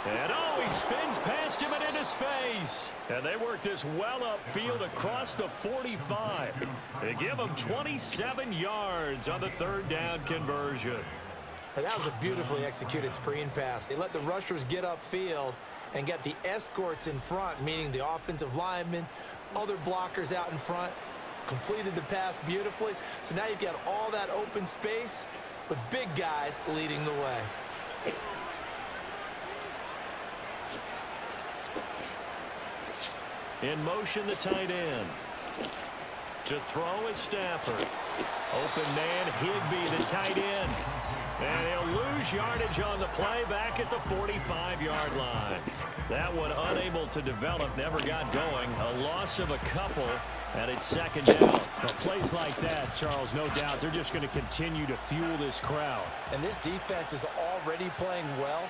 And oh, he spins past him and into space. And they work this well upfield across the 45. They give him 27 yards on the third down conversion. And that was a beautifully executed screen pass. They let the rushers get upfield and get the escorts in front, meaning the offensive linemen, other blockers out in front, completed the pass beautifully. So now you've got all that open space with big guys leading the way. In motion, the tight end. To throw is Stafford. Open man, Higbee, the tight end. And he'll lose yardage on the play back at the 45-yard line. That one unable to develop, never got going. A loss of a couple, and it's second down. Well, plays like that, Charles, no doubt, they're just going to continue to fuel this crowd. And this defense is already playing well,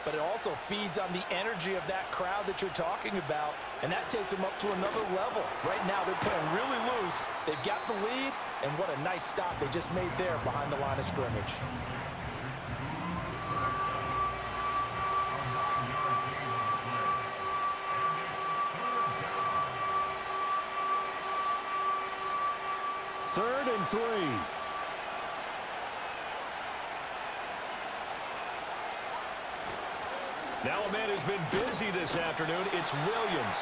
but it also feeds on the energy of that crowd that you're talking about, and that takes them up to another level. Right now, they're playing really loose. They've got the lead, and what a nice stop they just made there behind the line of scrimmage. Third and 3. Now a man who's been busy this afternoon, it's Williams.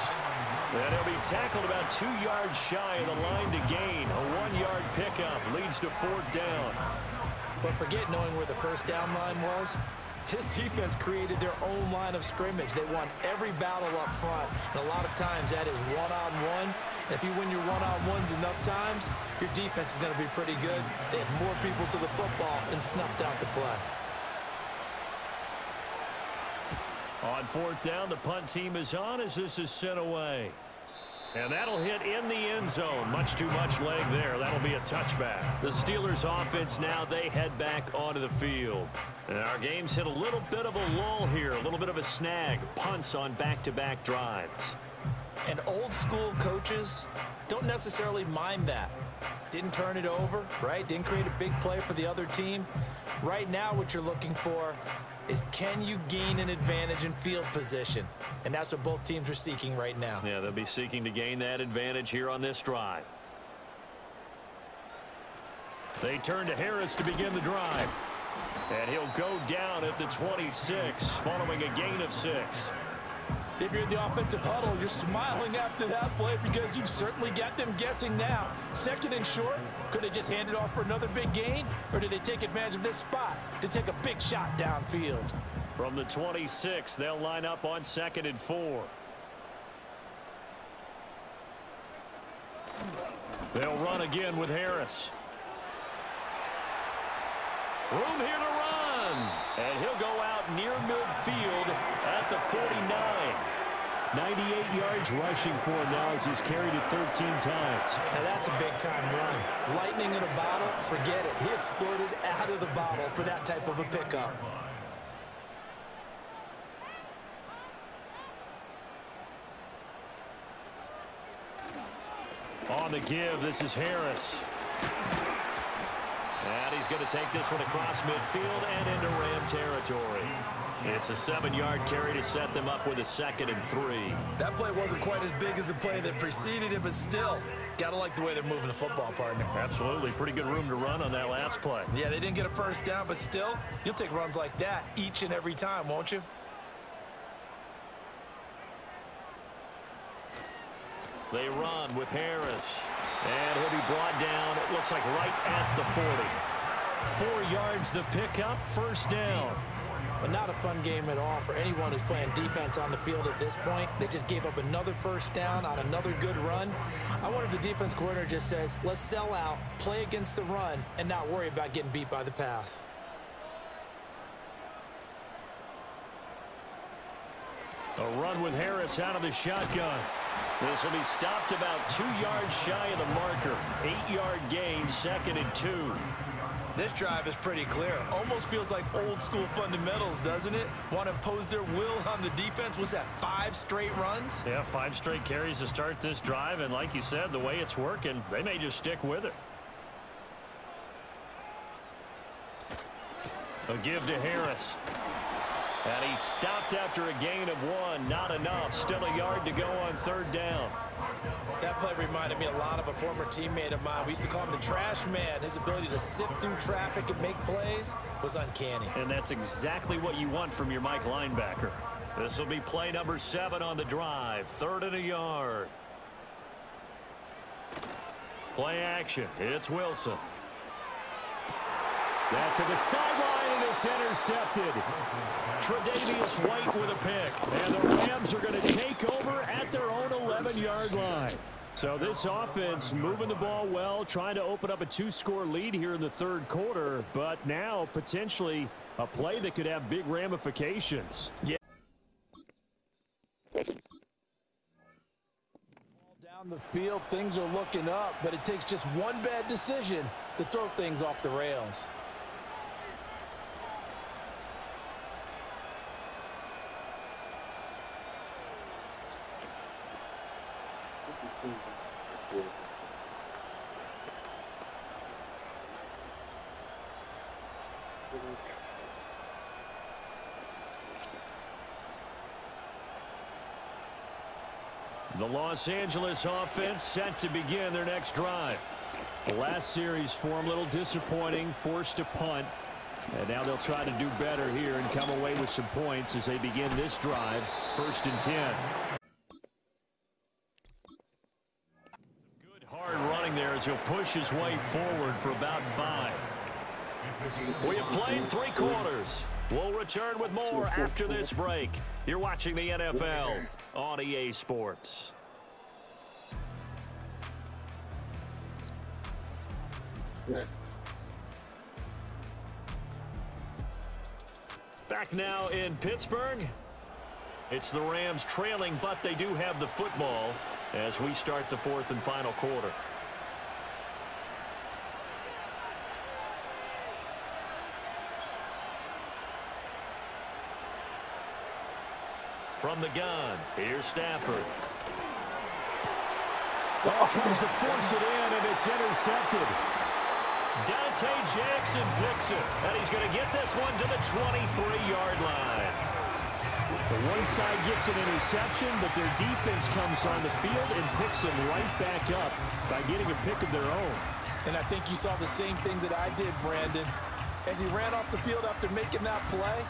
And he'll be tackled about 2 yards shy of the line to gain. A 1-yard pickup leads to fourth down. But forget knowing where the first down line was. This defense created their own line of scrimmage. They won every battle up front, and a lot of times that is one-on-one. And if you win your one-on-ones enough times, your defense is going to be pretty good. They had more people to the football and snuffed out the play. On fourth down, the punt team is on as this is sent away. And that'll hit in the end zone. Much too much leg there. That'll be a touchback. The Steelers offense now, they head back onto the field. And our game's hit a little bit of a lull here, a little bit of a snag. Punts on back-to-back drives. And old school coaches don't necessarily mind that. Didn't turn it over, right? Didn't create a big play for the other team. Right now what you're looking for is, can you gain an advantage in field position? And that's what both teams are seeking right now. Yeah, they'll be seeking to gain that advantage here on this drive. They turn to Harris to begin the drive. And he'll go down at the 26, following a gain of 6. If you're in the offensive huddle, you're smiling after that play because you've certainly got them guessing now. Second and short, could they just hand it off for another big gain? Or did they take advantage of this spot to take a big shot downfield? From the 26, they'll line up on 2nd and 4. They'll run again with Harris. Room here to run. And he'll go out near midfield at the 49. 98 yards rushing for him now as he's carried it 13 times. Now that's a big-time run. Lightning in a bottle, forget it. He exploded out of the bottle for that type of a pickup. On the give, this is Harris. And he's going to take this one across midfield and into Ram territory. It's a 7-yard carry to set them up with a 2nd and 3. That play wasn't quite as big as the play that preceded it, but still, gotta like the way they're moving the football, partner. Absolutely. Pretty good room to run on that last play. Yeah, they didn't get a first down, but still, you'll take runs like that each and every time, won't you? They run with Harris. And he'll be brought down, it looks like right at the 40. 4 yards the pickup, first down. But not a fun game at all for anyone who's playing defense on the field at this point. They just gave up another first down on another good run. I wonder if the defense coordinator just says, let's sell out, play against the run, and not worry about getting beat by the pass. A run with Harris out of the shotgun. This will be stopped about 2 yards shy of the marker. 8-yard gain, 2nd and 2. This drive is pretty clear. Almost feels like old school fundamentals, doesn't it? Want to impose their will on the defense. Was that 5 straight runs? Yeah, 5 straight carries to start this drive. And like you said, the way it's working, they may just stick with it. A give to Harris. And he stopped after a gain of 1. Not enough. Still a yard to go on 3rd down. That play reminded me a lot of a former teammate of mine. We used to call him the trash man. His ability to sift through traffic and make plays was uncanny. And that's exactly what you want from your Mike linebacker. This will be play number 7 on the drive. 3rd and a yard. Play action. It's Wilson. Back to the sideline, and it's intercepted. Tre'Davious White with a pick. And the Rams are going to take over at their own 11-yard line. So this offense moving the ball well, trying to open up a 2-score lead here in the 3rd quarter, but now potentially a play that could have big ramifications. Yeah. Down the field, things are looking up, but it takes just one bad decision to throw things off the rails. The Los Angeles offense set to begin their next drive. The last series for them a little disappointing, forced to punt. And now they'll try to do better here and come away with some points as they begin this drive. 1st and 10. Good hard running there as he'll push his way forward for about 5. We have played 3 quarters. We'll return with more after this break. You're watching the NFL on EA Sports. Back now in Pittsburgh. It's the Rams trailing, but they do have the football as we start the 4th and final quarter. From the gun, here's Stafford. Ball tries to force it in, and it's intercepted. Dante Jackson picks it, and he's going to get this one to the 23-yard line. The one side gets an interception, but their defense comes on the field and picks them right back up by getting a pick of their own. And I think you saw the same thing that I did, Brandon. As he ran off the field after making that play,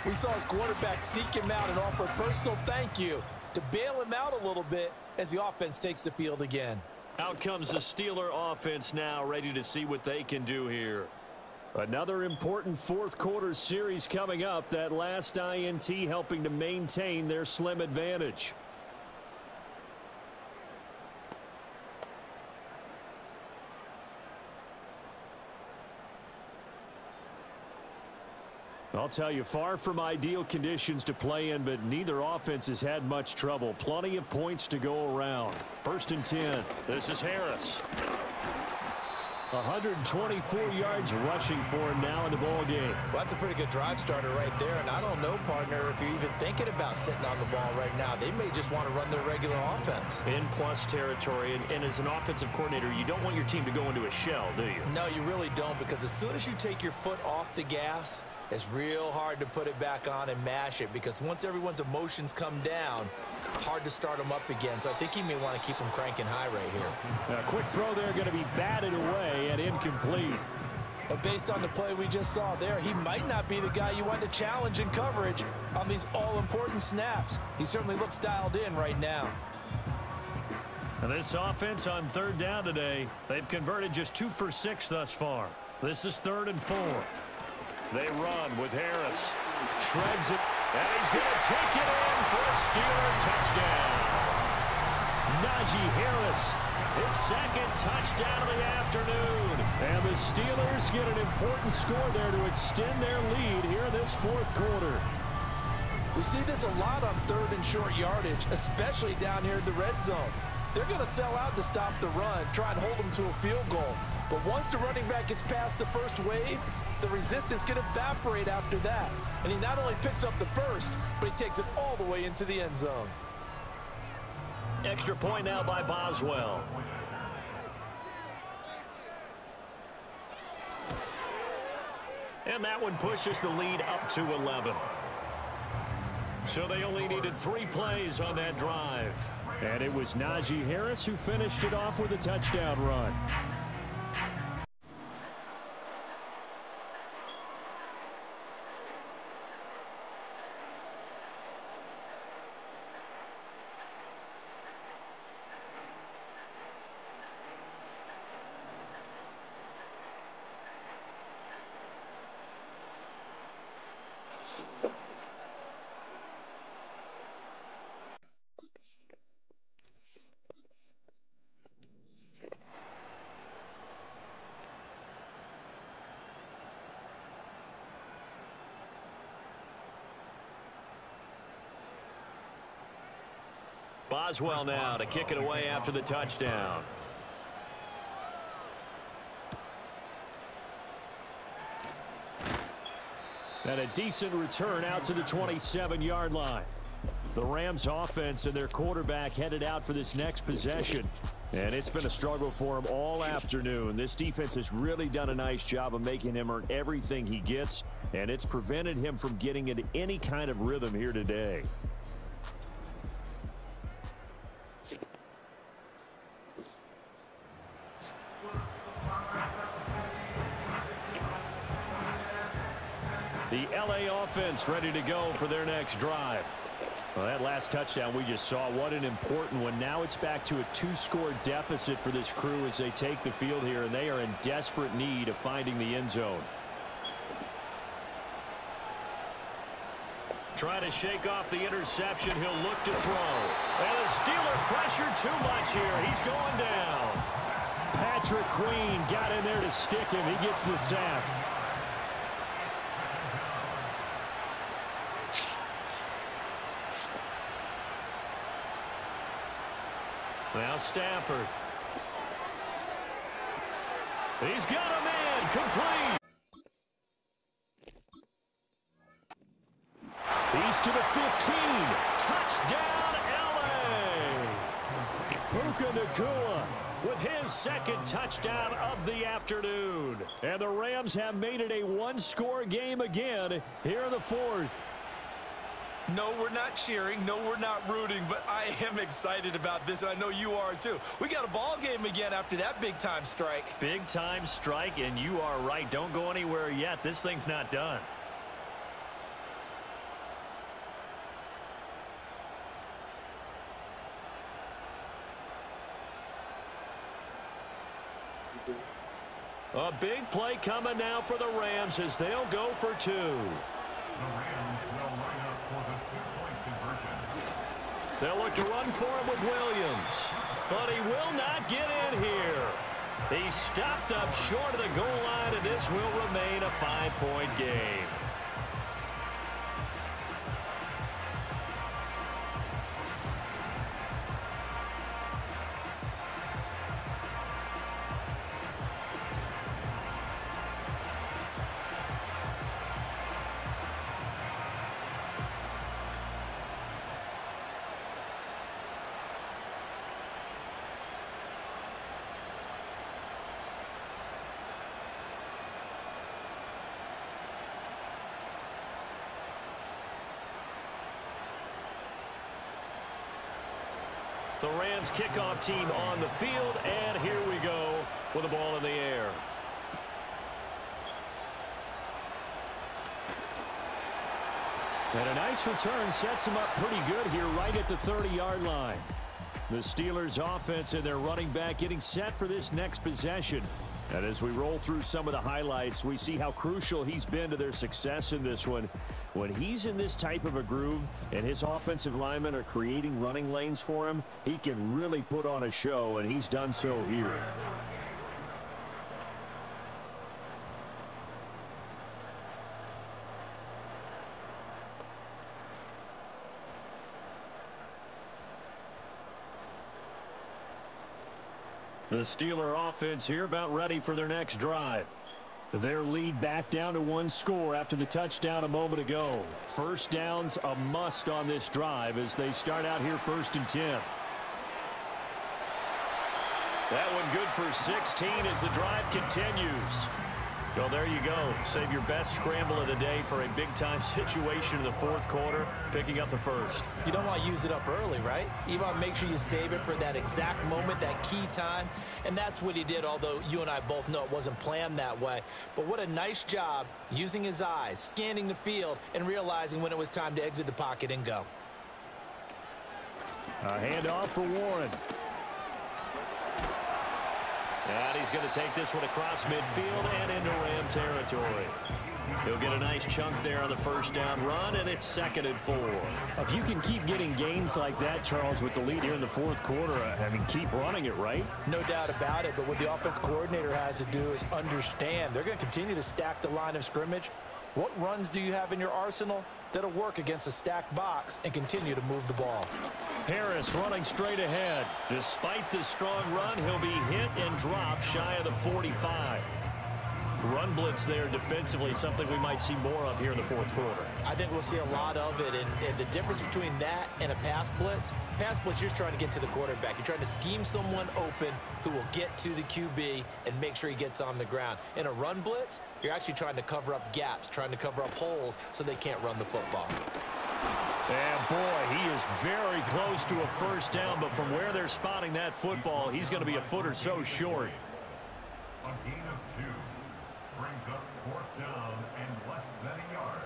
we saw his quarterback seek him out and offer a personal thank you to bail him out a little bit as the offense takes the field again. Out comes the Steeler offense now, ready to see what they can do here. Another important 4th quarter series coming up. That last INT helping to maintain their slim advantage. I'll tell you, far from ideal conditions to play in, but neither offense has had much trouble. Plenty of points to go around. 1st and 10. This is Harris. 124 yards rushing for him now in the ball game. Well, that's a pretty good drive starter right there. And I don't know, partner, if you're even thinking about sitting on the ball right now. They may just want to run their regular offense. In plus territory. And as an offensive coordinator, you don't want your team to go into a shell, do you? No, you really don't, because as soon as you take your foot off the gas, it's real hard to put it back on and mash it, because once everyone's emotions come down, hard to start them up again. So I think he may want to keep them cranking high right here. A quick throw there, going to be batted away and incomplete. But based on the play we just saw there, he might not be the guy you want to challenge in coverage on these all-important snaps. He certainly looks dialed in right now. And this offense on 3rd down today, they've converted just 2 for 6 thus far. This is 3rd and 4. They run with Harris. Shreds it. And he's going to take it in for a Steeler touchdown. Najee Harris, his 2nd touchdown of the afternoon. And the Steelers get an important score there to extend their lead here in this 4th quarter. We see this a lot on 3rd and short yardage, especially down here in the red zone. They're going to sell out to stop the run, try and hold them to a field goal. But once the running back gets past the first wave, the resistance can evaporate after that. And he not only picks up the first, but he takes it all the way into the end zone. Extra point now by Boswell. And that one pushes the lead up to 11. So they only needed 3 plays on that drive. And it was Najee Harris who finished it off with a touchdown run. Boswell now to kick it away after the touchdown. And a decent return out to the 27-yard line. The Rams offense and their quarterback headed out for this next possession. And it's been a struggle for him all afternoon. This defense has really done a nice job of making him earn everything he gets. And it's prevented him from getting into any kind of rhythm here today. The LA offense ready to go for their next drive. Well, that last touchdown we just saw, what an important one. Now it's back to a 2-score deficit for this crew as they take the field here, and they are in desperate need of finding the end zone. Trying to shake off the interception. He'll look to throw. And the Steeler pressure too much here. He's going down. Patrick Queen got in there to stick him. He gets the sack. Now Stafford. He's got a man complete. He's to the 15. Touchdown, LA. Puka Nacua With his second touchdown of the afternoon. And the Rams have made it a 1-score game again here in the 4th. No, we're not cheering. No, we're not rooting, but I am excited about this, and I know you are too. We got a ball game again after that big-time strike. Big-time strike, and you are right. Don't go anywhere yet. This thing's not done. A big play coming now for the Rams as they'll go for 2. They'll look to run for him with Williams. But he will not get in here. He stopped up short of the goal line, and this will remain a 5-point game. The Rams kickoff team on the field, and here we go with the ball in the air. And a nice return sets them up pretty good here right at the 30-yard line. The Steelers offense and their running back getting set for this next possession. And as we roll through some of the highlights, we see how crucial he's been to their success in this one. When he's in this type of a groove and his offensive linemen are creating running lanes for him, he can really put on a show, and he's done so here. The Steeler offense here about ready for their next drive. Their lead back down to 1 score after the touchdown a moment ago. First down's a must on this drive as they start out here 1st and 10. That one good for 16 as the drive continues. Well, there you go. Save your best scramble of the day for a big-time situation in the fourth quarter, picking up the first. You don't want to use it up early, right? You want to make sure you save it for that exact moment, that key time. And that's what he did, although you and I both know it wasn't planned that way. But what a nice job using his eyes, scanning the field, and realizing when it was time to exit the pocket and go. A handoff for Warren. And he's going to take this one across midfield and into Ram territory. He'll get a nice chunk there on the first down run, and it's 2nd and 4. If you can keep getting gains like that, Charles, with the lead here in the fourth quarter, I mean, keep running it, right? No doubt about it, but what the offense coordinator has to do is understand they're going to continue to stack the line of scrimmage. What runs do you have in your arsenal that'll work against a stacked box and continue to move the ball? Harris running straight ahead. Despite the strong run, he'll be hit and dropped shy of the 45. Run blitz there defensively, something we might see more of here in the fourth quarter. I think we'll see a lot of it, and the difference between that and a pass blitz, you're just trying to get to the quarterback. You're trying to scheme someone open who will get to the QB and make sure he gets on the ground. In a run blitz, you're actually trying to cover up gaps, trying to cover up holes so they can't run the football. And boy, he is very close to a first down, but from where they're spotting that football, he's going to be a foot or so short. A gain of 2 brings up 4th down and less than a yard.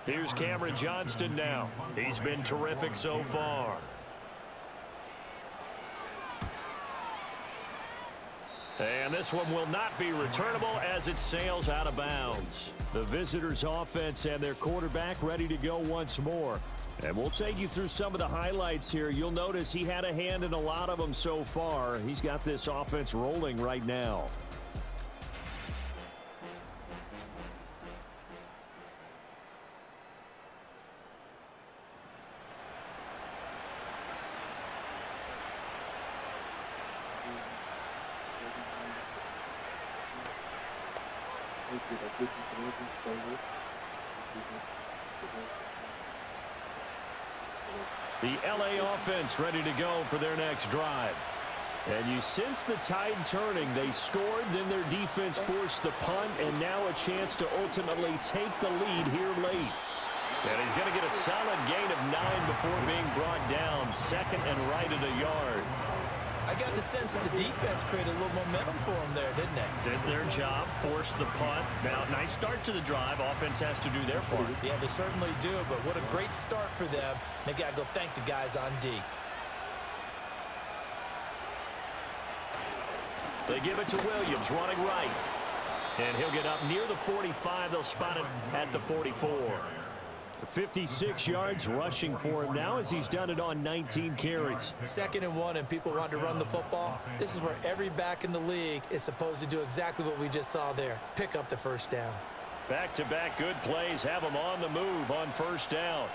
Here's Cameron Johnston now. He's been terrific so far. And this one will not be returnable as it sails out of bounds. The visitors' offense and their quarterback ready to go once more. And we'll take you through some of the highlights here. You'll notice he had a hand in a lot of them so far. He's got this offense rolling right now. The LA offense ready to go for their next drive. And you sense the tide turning. They scored, then their defense forced the punt, and now a chance to ultimately take the lead here late. And he's going to get a solid gain of 9 before being brought down. 2nd and right at a yard. I got the sense that the defense created a little momentum for them there, didn't they? Did their job, forced the punt. Now, nice start to the drive. Offense has to do their part. Yeah, they certainly do, but what a great start for them. They've got to go thank the guys on D. They give it to Williams, running right. And he'll get up near the 45. They'll spot it at the 44. 56 yards rushing for him now as he's done it on 19 carries. 2nd and 1, and people want to run the football. This is where every back in the league is supposed to do exactly what we just saw there. Pick up the first down. Back-to-back good plays have him on the move on first down.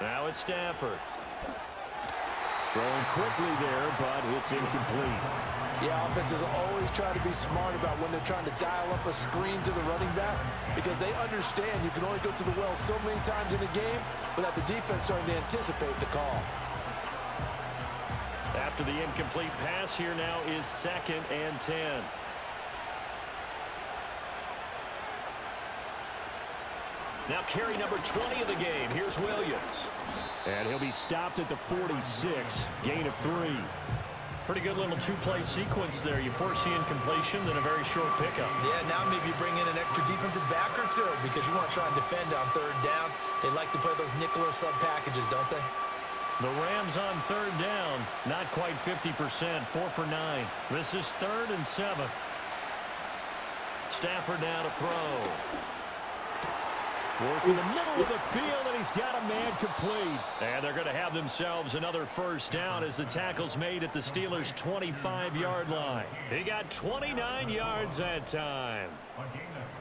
Now it's Stafford. Throwing quickly there, but it's incomplete. Yeah, offenses always try to be smart about when they're trying to dial up a screen to the running back because they understand you can only go to the well so many times in a game without the defense starting to anticipate the call. After the incomplete pass, here now is 2nd and 10. Now carry number 20 of the game. Here's Williams. And he'll be stopped at the 46, gain of 3. Pretty good little two-play sequence there. You force the incompletion, then a very short pickup. Yeah, now maybe you bring in an extra defensive back or two because you want to try and defend on 3rd down. They like to play those nickel or sub packages, don't they? The Rams on 3rd down, not quite 50%, 4 for 9. This is 3rd and 7. Stafford now to throw. Work in the middle of the field, and he's got a man complete. And they're going to have themselves another first down as the tackle's made at the Steelers' 25-yard line. He got 29 yards that time.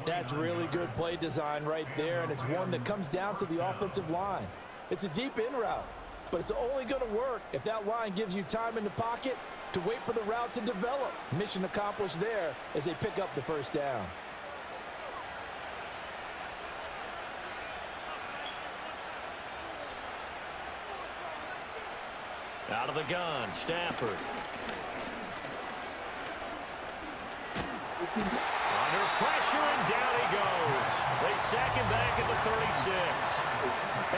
That's really good play design right there, and it's one that comes down to the offensive line. It's a deep in route, but it's only going to work if that line gives you time in the pocket to wait for the route to develop. Mission accomplished there as they pick up the first down. Out of the gun, Stafford. Under pressure, and down he goes. They sack him back at the 36.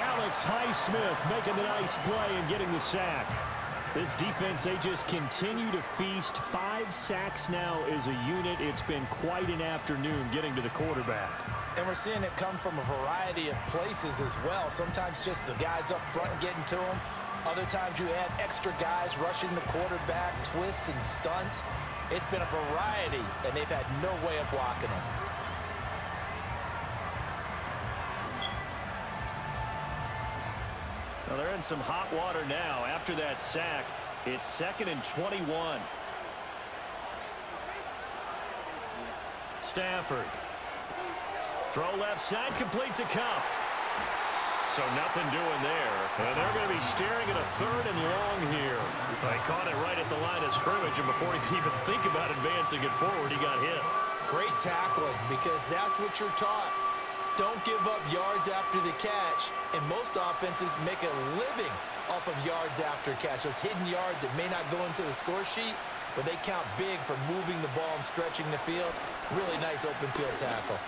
Alex Highsmith making the nice play and getting the sack. This defense, they just continue to feast. 5 sacks now as a unit. It's been quite an afternoon getting to the quarterback. And we're seeing it come from a variety of places as well. Sometimes just the guys up front getting to him. Other times you add extra guys rushing the quarterback, twists and stunts. It's been a variety, and they've had no way of blocking him. Well, they're in some hot water now. After that sack, it's 2nd and 21. Stafford. Throw left side, complete to Cup. So nothing doing there. And they're going to be staring at a 3rd and long here. They caught it right at the line of scrimmage, and before he could even think about advancing it forward, he got hit. Great tackling, because that's what you're taught. Don't give up yards after the catch. And most offenses make a living off of yards after catch. Those hidden yards that may not go into the score sheet, but they count big for moving the ball and stretching the field. Really nice open field tackle.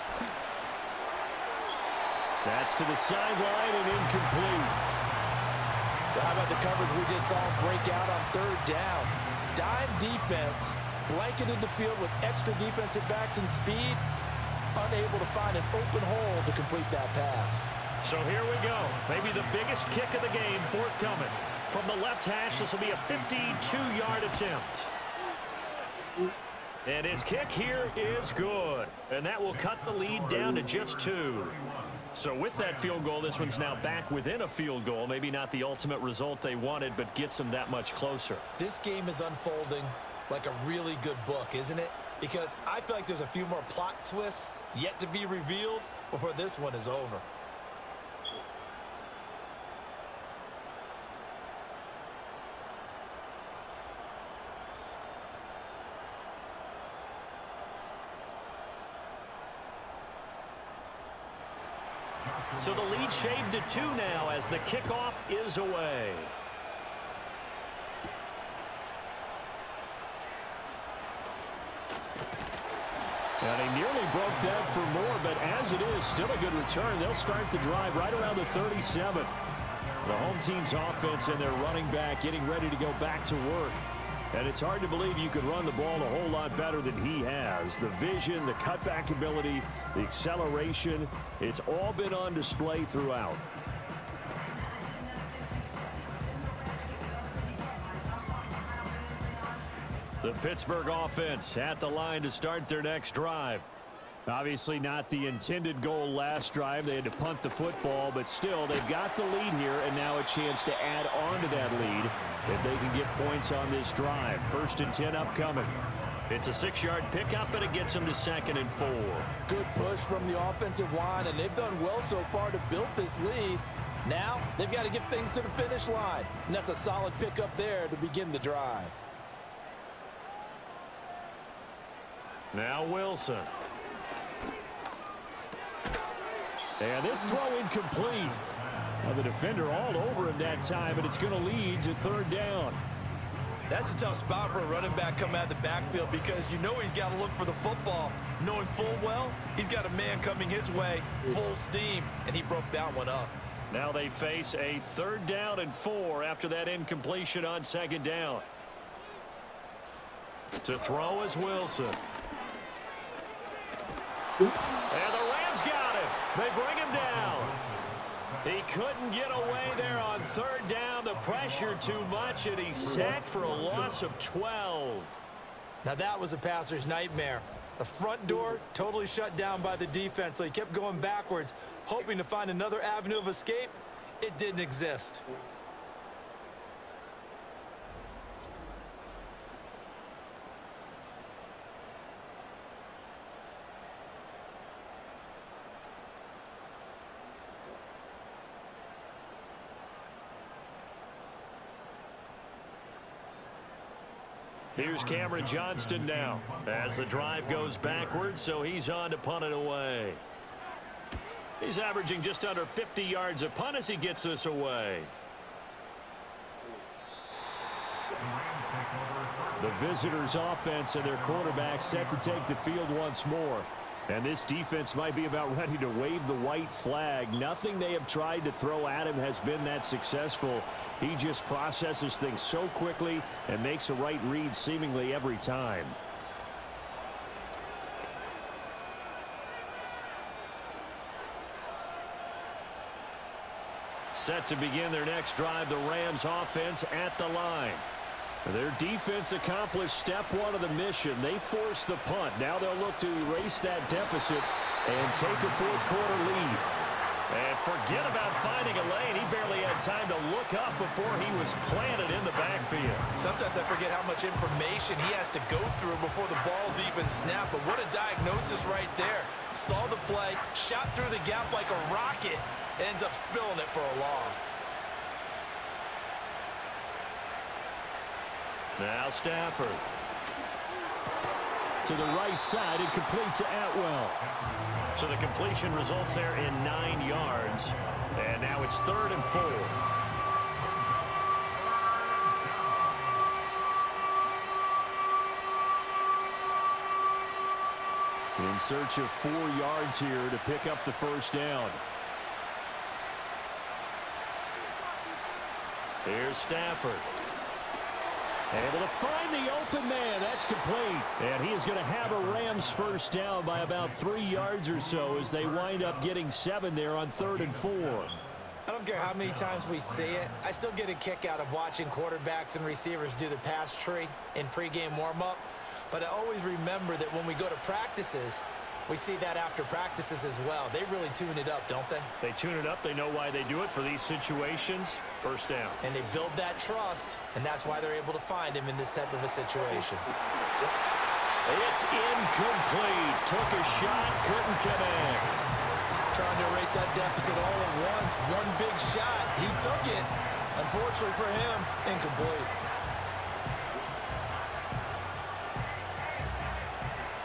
That's to the sideline and incomplete. Well, how about the coverage we just saw break out on 3rd down? Dime defense, blanketed the field with extra defensive backs and speed, unable to find an open hole to complete that pass. So here we go. Maybe the biggest kick of the game forthcoming. From the left hash, this will be a 52-yard attempt. And his kick here is good. And that will cut the lead down to just 2. So with that field goal, this one's now back within a field goal. Maybe not the ultimate result they wanted, but gets them that much closer. This game is unfolding like a really good book, isn't it? Because I feel like there's a few more plot twists yet to be revealed before this one is over. So the lead shaved to 2 now as the kickoff is away. And he nearly broke that for more, but as it is, still a good return. They'll start the drive right around the 37. The home team's offense and their running back getting ready to go back to work. And it's hard to believe you could run the ball a whole lot better than he has. The vision, the cutback ability, the acceleration, it's all been on display throughout. The Pittsburgh offense at the line to start their next drive. Obviously not the intended goal last drive. They had to punt the football, but still they've got the lead here and now a chance to add on to that lead if they can get points on this drive. 1st and 10 upcoming. It's a 6-yard pickup, and it gets them to 2nd and 4. Good push from the offensive line, and they've done well so far to build this lead. Now they've got to get things to the finish line, and that's a solid pickup there to begin the drive. Now Wilson. And this throw incomplete. Well, the defender all over him that time, and it's going to lead to 3rd down. That's a tough spot for a running back coming out of the backfield because you know he's got to look for the football, knowing full well he's got a man coming his way full steam, and he broke that one up. Now they face a 3rd down and 4 after that incompletion on 2nd down. To throw is Wilson. And the Rams got him. They bring him down. He couldn't get away there on 3rd down. The pressure too much, and he's sacked for a loss of 12. Now that was a passer's nightmare. The front door totally shut down by the defense, so he kept going backwards, hoping to find another avenue of escape. It didn't exist. Here's Cameron Johnston now as the drive goes backwards, so he's on to punt it away. He's averaging just under 50 yards a punt as he gets this away. The visitors' offense and their quarterback set to take the field once more. And this defense might be about ready to wave the white flag. Nothing they have tried to throw at him has been that successful. He just processes things so quickly and makes a right read seemingly every time. Set to begin their next drive, the Rams offense at the line. Their defense accomplished step one of the mission. They forced the punt. Now they'll look to erase that deficit and take a fourth quarter lead. And forget about finding a lane. He barely had time to look up before he was planted in the backfield. Sometimes I forget how much information he has to go through before the ball's even snapped. But what a diagnosis right there. Saw the play, shot through the gap like a rocket, ends up spilling it for a loss. Now Stafford. To the right side and complete to Atwell. So the completion results there in 9 yards. And now it's 3rd and 4. In search of 4 yards here to pick up the first down. Here's Stafford. Able to find the open man. That's complete. And he is going to have a Rams first down by about 3 yards or so as they wind up getting 7 there on 3rd and 4. I don't care how many times we see it. I still get a kick out of watching quarterbacks and receivers do the pass tree in pregame warm-up. But I always remember that when we go to practices, we see that after practices as well. They really tune it up, don't they? They tune it up. They know why they do it for these situations. First down. And they build that trust, and that's why they're able to find him in this type of a situation. It's incomplete. Took a shot, couldn't connect. Trying to erase that deficit all at once. One big shot. He took it. Unfortunately for him, incomplete.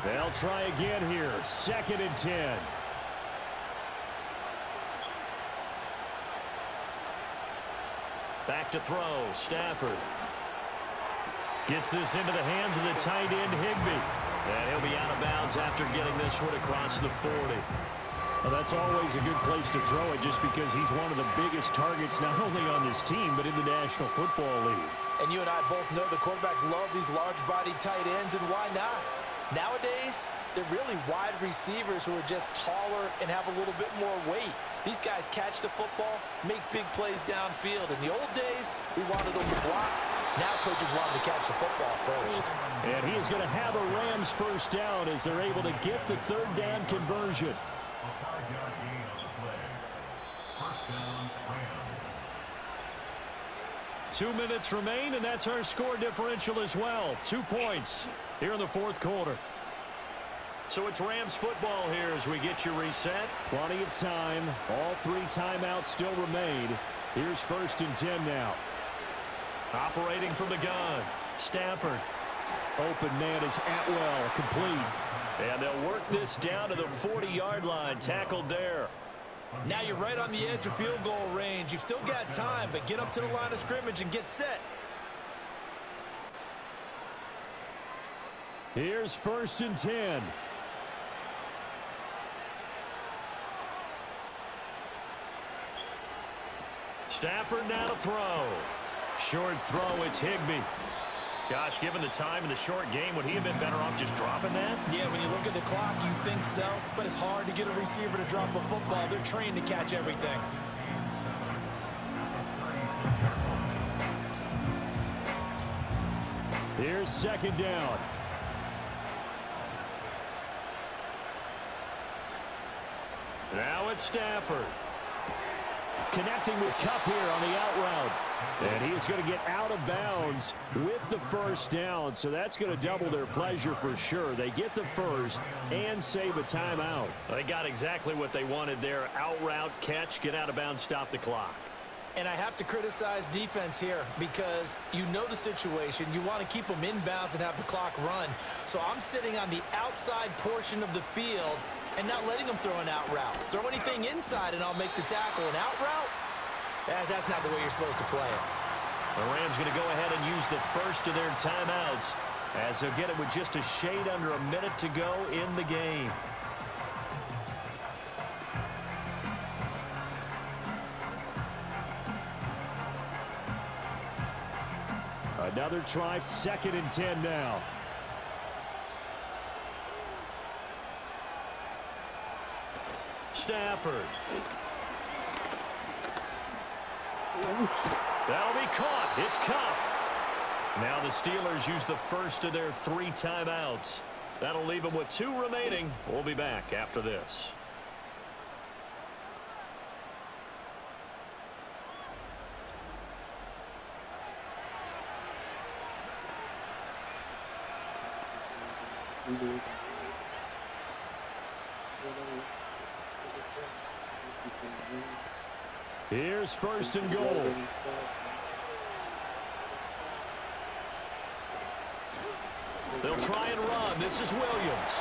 They'll try again here. 2nd and 10. Back to throw. Stafford. Gets this into the hands of the tight end, Higbee. And he'll be out of bounds after getting this one across the 40. Well, that's always a good place to throw it just because he's one of the biggest targets not only on this team but in the National Football League. And you and I both know the quarterbacks love these large-bodied tight ends, and why not? Nowadays, they're really wide receivers who are just taller and have a little bit more weight. These guys catch the football, make big plays downfield. In the old days, we wanted them to block. Now coaches want them to catch the football first. And he is going to have a Rams first down as they're able to get the 3rd down conversion. 2 minutes remain, and that's our score differential as well. 2 points here in the 4th quarter. So it's Rams football here as we get you reset. Plenty of time. All 3 timeouts still remain. Here's 1st and 10 now. Operating from the gun. Stafford. Open man is Atwell. Complete. And they'll work this down to the 40-yard line. Tackled there. Now you're right on the edge of field goal range. You've still got time, but get up to the line of scrimmage and get set. Here's 1st and 10. Stafford now to throw. Short throw, it's Higbee. Gosh, given the time in the short game, would he have been better off just dropping that? Yeah, when you look at the clock, you think so. But it's hard to get a receiver to drop a football. They're trained to catch everything. Here's 2nd down. Now it's Stafford. Connecting with Kupp here on the out route. And he is going to get out of bounds with the first down. So that's going to double their pleasure for sure. They get the first and save a timeout. They got exactly what they wanted there. Out route, catch, get out of bounds, stop the clock. And I have to criticize defense here because you know the situation. You want to keep them inbounds and have the clock run. So I'm sitting on the outside portion of the field and not letting them throw an out route. Throw anything inside and I'll make the tackle. An out route? That's not the way you're supposed to play it. The Rams going to go ahead and use the first of their timeouts as they'll get it with just a shade under a minute to go in the game. Another try, 2nd and 10 now. Stafford. That'll be caught. It's Cup. Now the Steelers use the first of their 3 timeouts. That'll leave them with 2 remaining. We'll be back after this. Here's 1st and goal. They'll try and run. This is Williams.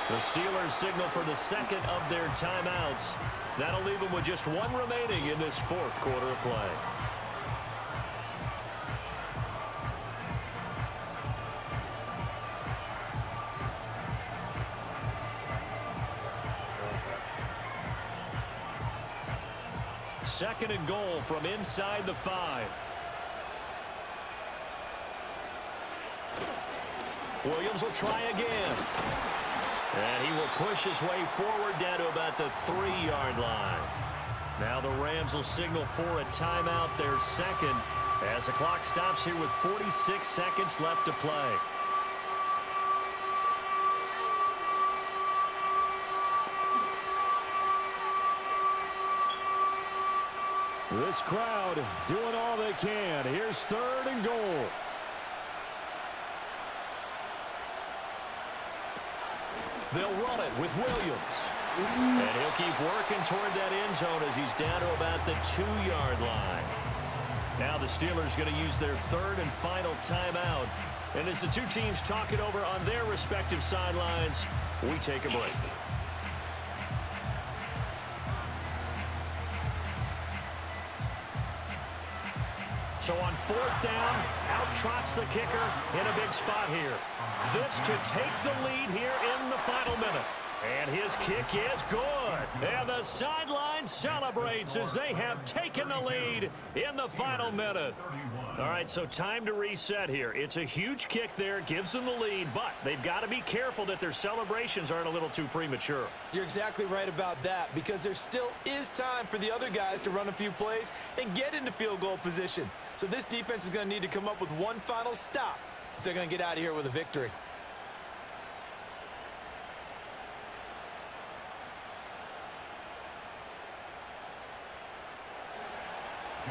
The Steelers signal for the 2nd of their timeouts. That'll leave them with just 1 remaining in this 4th quarter of play. Second and goal from inside the 5. Williams will try again. And he will push his way forward down to about the 3-yard line. Now the Rams will signal for a timeout, their 2nd, as the clock stops here with 46 seconds left to play. This crowd doing all they can. Here's 3rd and goal. They'll run it with Williams. And he'll keep working toward that end zone as he's down to about the 2-yard line. Now the Steelers going to use their 3rd and final timeout. And as the 2 teams talk it over on their respective sidelines, we take a break. So on 4th down, out trots the kicker in a big spot here. This to take the lead here in the final minute. And his kick is good. And the sideline celebrates as they have taken the lead in the final minute. All right, so time to reset here. It's a huge kick there, gives them the lead, but they've got to be careful that their celebrations aren't a little too premature. You're exactly right about that, because there still is time for the other guys to run a few plays and get into field goal position. So this defense is going to need to come up with one final stop if they're going to get out of here with a victory.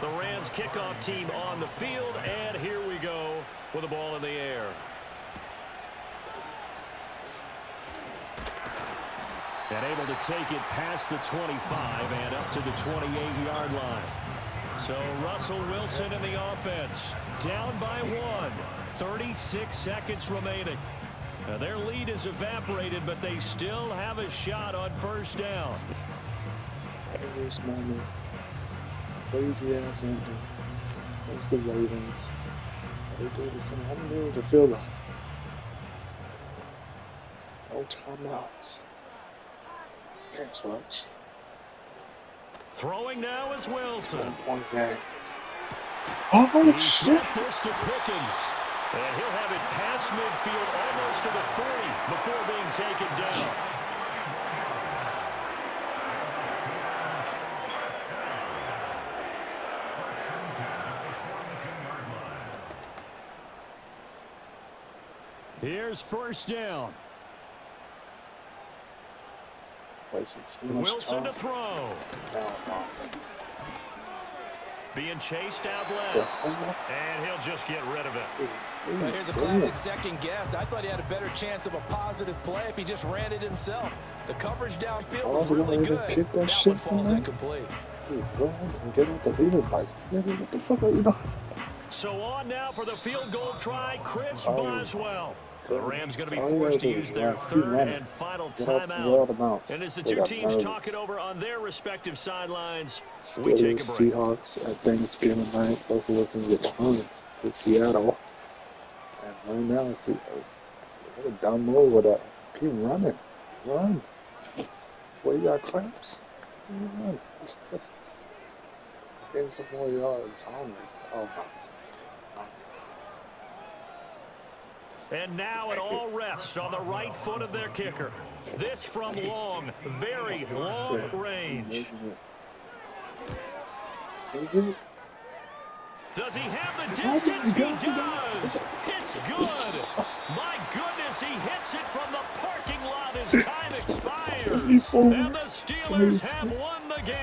The Rams kickoff team on the field, and here we go with the ball in the air. And able to take it past the 25 and up to the 28-yard line. So Russell Wilson in the offense, down by 1, 36 seconds remaining. Now their lead is evaporated, but they still have a shot on 1st down. This moment, crazy ass ending. It's the Ravens. They do the same. How many minutes a field goal? No timeouts. Thanks, folks. Throwing now is Wilson. 1 point game. Oh, shit. This to Pickens. And he'll have it past midfield almost to the 30 before being taken down. Here's 1st down. Wilson to throw. Being chased out left. And he'll just get rid of it. Well, here's a classic second guess. I thought he had a better chance of a positive play if he just ran it himself. The coverage downfield was really good. That one falls incomplete. Dude, run and get out the leader bike. Nigga, what the fuck are you doing? So on now for the field goal try, Chris Boswell. The Rams going to be All you forced to gotta do use is their keep third running. and final Get all timeout. the bounce. And as the They two got teams talk it nervous. over on their respective sidelines, we Steelers, take a break. Seahawks at Thanksgiving night. Both of us can get behind to Seattle. And right now, see, what a dumb move with that. Keep running. Run. Well, you got cramps? Run. Getting some more yards. Oh, my. And now it all rests on the right foot of their kicker. This from long, very long range. Does he have the distance? He does. It's good. My goodness, he hits it from the parking lot as time expires. And the Steelers have won the game.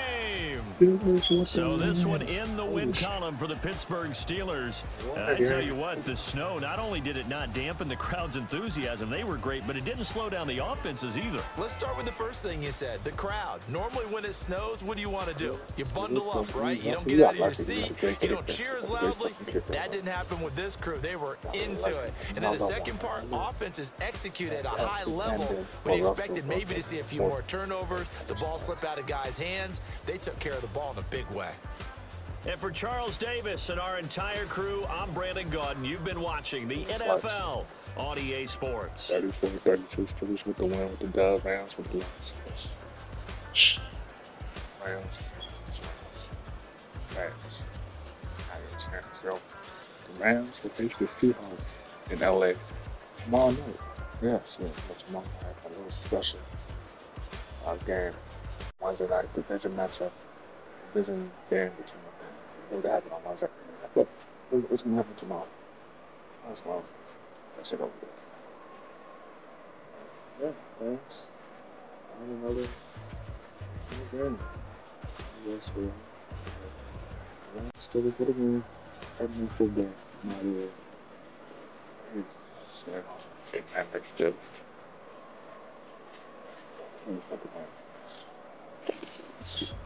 So this one in the win column for the Pittsburgh Steelers. I tell you what, the snow, not only did it not dampen the crowd's enthusiasm, they were great, but it didn't slow down the offenses either. Let's start with the first thing you said, the crowd. Normally when it snows, what do you want to do? You bundle up, right? You don't get out of your seat. You don't cheer as loudly. That didn't happen with this crew. They were into it. And then the second part, offense is executed at a high level when you expected maybe to see a few more turnovers, the ball slip out of guys' hands. They took care of the ball in a big way. And for Charles Davis and our entire crew, I'm Brandon Gaudin. You've been watching the NFL on EA Sports. 34-32 Steelers with the win with the dub. Rams with the loss. Rams. So, the Rams will face the Seahawks in LA tomorrow night. Yes, tomorrow night. A little special game. Wednesday night, division matchup. Division game between them. It would happen on Wednesday. But it's going to happen tomorrow. That's why that shit over there. Yeah, Rams. Another game. Yes, we are. Still with the win. Every football. Not really. Yeah. And next just.